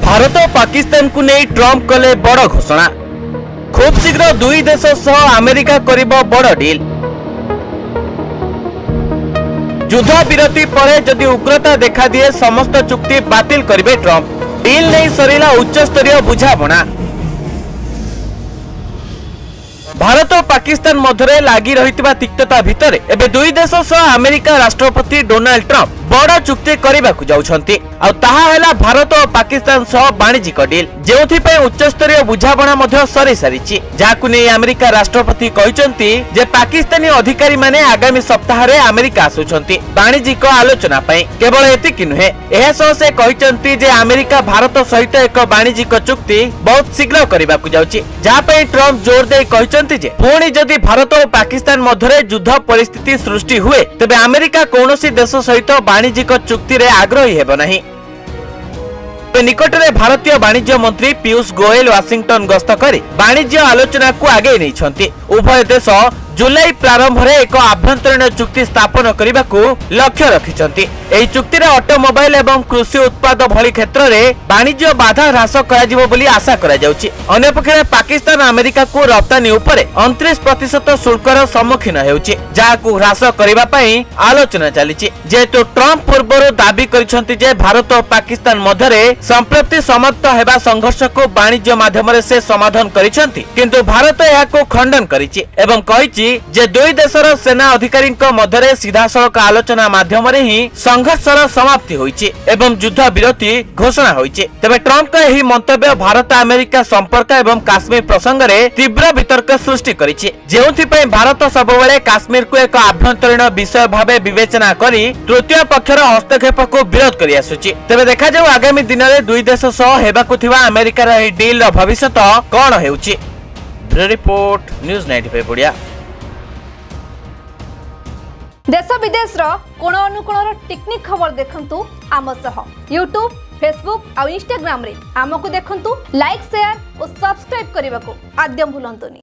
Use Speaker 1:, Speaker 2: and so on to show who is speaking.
Speaker 1: भारत और पाकिस्तान को नहीं ट्रंप कले बड़ घोषणा। खूब शीघ्र दुई देश सह अमेरिका करिबो बड़ डील। युद्ध विरति पर जदि उग्रता देखा दिए समस्त चुक्ति बातिल करिवे ट्रंप। डील नहीं सरिला उच्च स्तरीय बुझामणा। भारत और पाकिस्तान मध्य लगी रही तिक्तता भितर एबे दुई देश सह अमेरिका राष्ट्रपति डोनाल्ड ट्रंप बड़ चुक्ति करने जाउछंती। भारत और पाकिस्तान सह वाणिज्यिक डील जो उच्च स्तरीय बुझामणा मध्य सरी सारी जहां नहीं अमेरिका राष्ट्रपति कहते जे पाकिस्तानी अधिकारी माने आगामी सप्ताह रे अमेरिका आसुछंती वाणिज्यिक आलोचना पई। केवल एतिक नुहे एहा सह से कहते जे अमेरिका भारत सहित एक वाणिज्यिक चुक्ति बहुत शीघ्र करने जाउची जहां पे ट्रंप जोर दे कहते जे पुणी जदि भारत और पाकिस्तान मध्य युद्ध परिस्थिति सृष्टि हुए तेबे अमेरिका कौनसी देश सहित वाणिज्यिक चुक्ति रे आग्रही हेब नहीं। निकट में भारतीय वाणिज्य मंत्री पीयूष गोयल वाशिंगटन गस्त कर वाणिज्य आलोचना को आगे नहीं। उभय देश जुलाई प्रारंभ में एक आभ्यंतरीण चुक्ति स्थापन करने को लक्ष्य रखिछंती। एही चुक्ति रे ऑटोमोबाइल एवं कृषि उत्पाद भली क्षेत्र में वाणिज्य बाधा ह्रास कराजिबो बोली आशा करा जाउची। अन्य पक्षे पाकिस्तान अमेरिका को रप्तानी उपरे 29% शुल्कर सम्मुखीन हेउची जाहाकू ह्रास करबा पई आलोचना चलीची। जेहेतु ट्रंप पूर्वरु दाबी करिसंती जे भारत और पाकिस्तान मध्यरे संप्रति समाप्त हेबा संघर्ष को वाणिज्य माध्यम रे से समाधान करिसंती, किंतु भारत याको खंडन करिची एवं कहिची जे दुई देशर सेना अधिकारी मध्य सीधासलख आलोचना माध्यम ही संघर्षर समाप्ति होइछि एवं युद्ध विरति घोषणा होइछि। तेबे ट्रंप का यही मंतव्य भारत अमेरिका संपर्क एवं काश्मीर प्रसंग में तीव्र वितर्क सृष्टि करिछि, जेउथिपई भारत सबवेले काश्मीर को एक आभ्यंतरीण विषय भाव विवेचना करी तृतीय पक्षर हस्तक्षेप को विरोध करि आसुछि। तेबे देखा जाऊ आगामी दिन में दुई देश सह हेबाकु थिबा अमेरिकार एही डील रो भविष्यत कोन हेउछि। Report news 95 Odia.
Speaker 2: देश विदेश कोण अनुकोण टेक्निक खबर देखंतु आम सह यूट्यूब फेसबुक और इंस्टाग्राम रे आमको देखंतु लाइक शेयर और सब्सक्राइब करने को आद्यम भूलंतुनी।